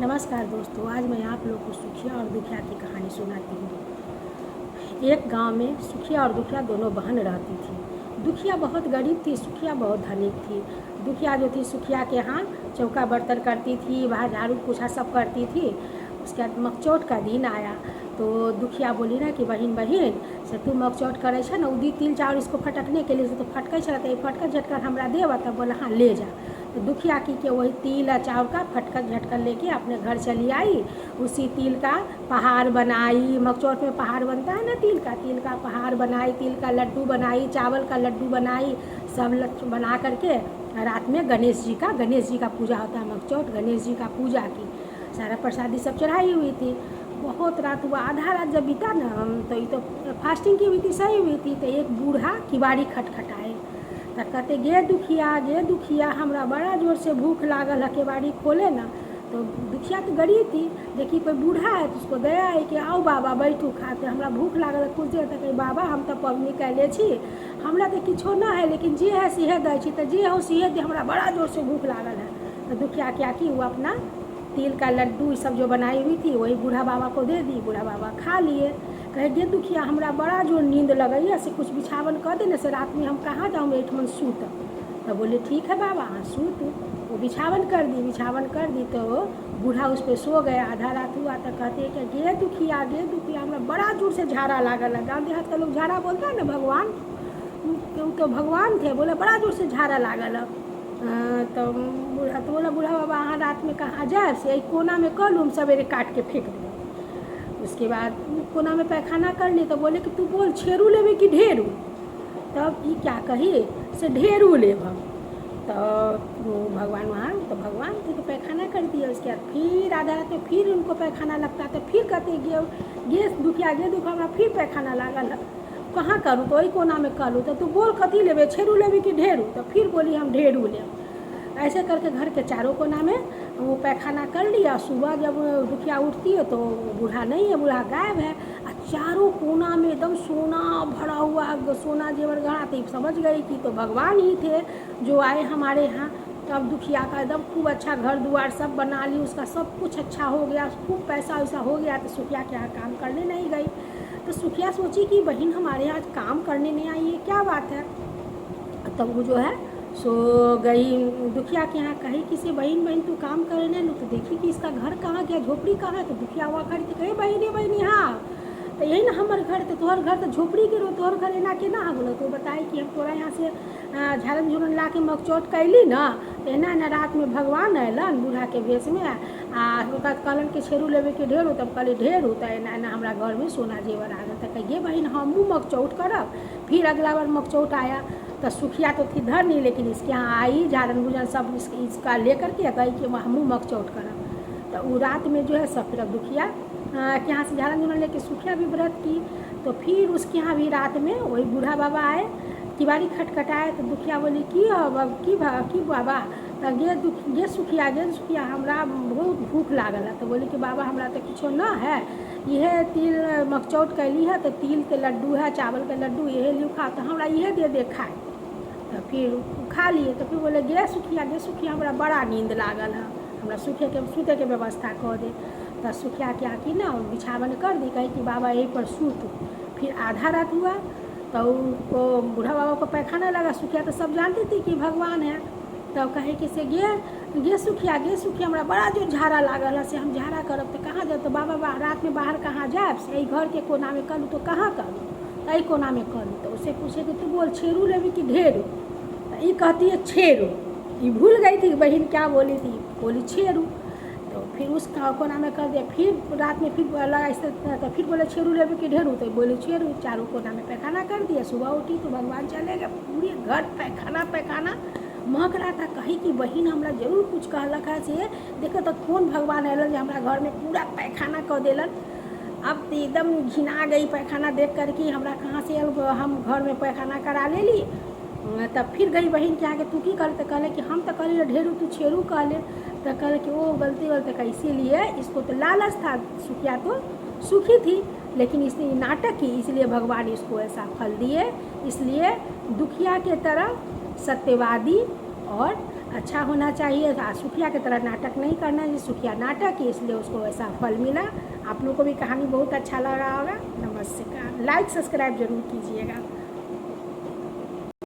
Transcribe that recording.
नमस्कार दोस्तों, आज मैं आप लोग को सुखिया और दुखिया की कहानी सुनाती हूँ। एक गांव में सुखिया और दुखिया दोनों बहन रहती थी। दुखिया बहुत गरीब थी, सुखिया बहुत धनिक थी। दुखिया जो थी सुखिया के यहाँ चौका बर्तन करती थी, वहाँ झाड़ू पोछा सब करती थी। उसके बाद मकचौट का दिन आया तो दुखिया बोली ना कि बहन से तू मकचौट करे छे ना, उदी तिल चाउर इसको फटकने के लिए से तो फटकै छे, तो फटक झटकर हमरा देव। तब बोला हाँ ले जा। तो दुखिया की के वही तिल और चाउर का फटकर झटकर लेके अपने घर चली आई। उसी तिल का पहाड़ बनाई। मकचौट में पहाड़ बनता है ना, तिल का पहाड़ बनाई, तिल का लड्डू बनाई, चावल का लड्डू बनाई, सब बना करके रात में गणेश जी का पूजा होता है। मकचौट गणेश जी का पूजा की सारा प्रसादी सब चढ़ाई हुई थी। बहुत रात हुआ, आधा रात जब बीता ना, तो ये तो फास्टिंग की हुई थी, सही हुई थी। तो एक बूढ़ा किवाड़ी खटखटाए तो कहते गे दुखिया हमरा बड़ा जोर से भूख लागल है, केवाड़ी खोले ना। तो दुखिया तो गरीब थी, देखी कोई बूढ़ा है तो उसको दया है कि आओ बाबा बैठू खाते, हमरा भूख लागल है कुछ देर तक। बाबा हम तो पबनी कैले छी, हमरा तो किछो ना है, लेकिन जे है सीहे दै छी, तो जे हो सीहे दे, हमरा बड़ा जोर से भूख लागल है। तो दुखिया क्या की, वो अपना तिल का लड्डू सब जो बनाई हुई थी वही बूढ़ा बाबा को दे दी। बूढ़ा बाबा खा लिए। कहे गे दुखिया हमरा बड़ा जोर नींद लगैया, से कुछ बिछावन कर देने से, रात में हम कहाँ जाऊँ, एठमन सूत। तो बोले ठीक है बाबा हाँ सूत। वो बिछावन कर दी तो बूढ़ा उस पर सो गया। आधा रात हुआ तो कहते कि गे दुखिया हमरा बड़ा जोर से झाड़ा लागल है। गाँव देहात का लोग झाड़ा बोलता है ना, भगवान तो भगवान थे, बोले बड़ा जोर से झाड़ा लागल है। तो बोला बूढ़ा बाबा हाँ रात में कहाँ जाए, से कोना में कर लूँ, हम सवेरे काट के फेंक देंगे। उसके बाद कोना में पैखाना कर ली। तो बोले कि तू बोल छेरू लेवे कि ढेरू। तब ये क्या कही से ढेरू ले हम। तो भगवान वहाँ तो भगवान थे तो पैखाना कर दिया। उसके बाद फिर आधा रात में फिर उनको पैखाना लगता, तो फिर कहते गे दुखिया हमरा फिर पैखाना लागल, कहाँ करूँ, तो वही कोना में कर लूँ। तो तू बोल कथी लेवे, छेरू लेवे कि ढेरू। तो फिर बोली हम ढेरू ले। ऐसे करके घर के चारों कोना में वो पैखाना कर लिया। सुबह जब दुखिया उठती है तो बूढ़ा नहीं है, बूढ़ा गायब है। और चारों कोना में एकदम सोना भरा हुआ, सोना जेवर गहना। तो समझ गई कि तो भगवान ही थे जो आए हमारे यहाँ। तब दुखिया का एकदम खूब अच्छा घर द्वार सब बना ली, उसका सब कुछ अच्छा हो गया, खूब पैसा वैसा हो गया। तो सुखिया के यहाँ काम करने नहीं गई। तो सुखिया सोची कि बहन हमारे यहाँ काम करने नहीं आई है, क्या बात है। तब वो जो है सो गई दुखिया के यहाँ, कही कि से बहन तू काम करने लो। तो देखी कि इसका घर कहाँ गया, झोपड़ी कहाँ है। तो दुखिया हुआ खड़ी थी, कहे बहनी हाँ तो यही ना हमारे घर, तो तोहर घर तो झोपड़ी के रो, तोहर घर एना के ना बोलो। तो बताई कि हम तोरा यहाँ से झारन झुरन ला के मकचौट कैली ना, तो एना रात में भगवान अलन बूढ़ा के भेष में। कहलन के छेरू लेवे के ढेरू। तब कहली ढेरू। तो एना हमारा घर में सोना जेवर आ गया। तो कहिए बहन हमू मकचौट करब। फिर अगला बार मकचौट आया तो सुखिया तो थी धर नहीं, लेकिन इसके यहाँ आई झारन भूजन सब इसका लेकर के कही कि हमू मकचौट करब। तो वो रात में जो है सब फिर दुखिया के यहाँ से झारन झुरन लेके सुखिया भी व्रत की। तो फिर उसके यहाँ भी रात में वही बूढ़ा बाबा आए, किवाड़ी खटखटाए। तो दुखिया बोली की बाबा। तो गे सुखिया हमरा बहुत भूख लागल है। तो बोली कि बाबा हमरा तो किछो ना है, यह तिल मकचौट कैली है, तो तिल के लड्डू है, चावल के लड्डू, यह लियो खा, तो हमरा यह दे खाए। तो फिर खा लिए। तो फिर बोले गे सुखिया हमरा बड़ा नींद लागल है, हमरा सूते के व्यवस्था कर दे। तो सुखिया क्या की ना बिछावन कर दी, कही कि बाबा यहीं पर सूत। फिर आधा रात हुआ तो वो बूढ़ा बाबा को पैखाना लगा। सुखिया तो सब जानती थी कि भगवान है। तो कहे कि से गे सुखिया हमरा बड़ा जो झाड़ा लागल है, से हम झाड़ा करब तो कहाँ जाए। तो बाबा रात में बाहर कहाँ जाए, से यही घर के कोना में करूँ। तो कहाँ करूँ, तो यही कोना में करूँ। तो उसे पूछे कि तू बोल छेरू लेवी कि ढेरू। तो ये कहती है छेरू। ये भूल गई थी बहन क्या बोली थी, बोली छेरू। तो फिर उस कोना में कर दिया। फिर रात में फिर लगा इस, तो फिर बोले छेरू लेवे कि ढेरू। तो बोले छेरू। चारों कोना में पैखाना कर दिया। सुबह उठी तो भगवान चले गए, पूरे घर पैखाना महक रहा था। कही कि बहन हमरा जरूर कुछ कहलक है, से देखो तो कौन भगवान अलन जो हमारा घर में पूरा पैखाना कर देलन। अब तो एकदम घिना गई पैखाना देख कर कि हमरा कहाँ से हम घर में पैखाना करा ले ली। तब फिर गई बहन के आगे, तू की कर। तो कहले कि हम तो कहले ढेरू, तू छेरू कहले। तो कहले कि वो गलती का इसीलिए इसको तो लालच था, सुखिया तो सुखी थी, लेकिन इसने नाटक की, इसलिए भगवान इसको ऐसा फल दिए। इसलिए दुखिया के तरह सत्यवादी और अच्छा होना चाहिए, सुखिया की तरह नाटक नहीं करना है। सुखिया नाटक है, इसलिए उसको ऐसा फल मिला। आप लोगों को भी कहानी बहुत अच्छा लगा होगा। नमस्कार, लाइक सब्सक्राइब जरूर कीजिएगा।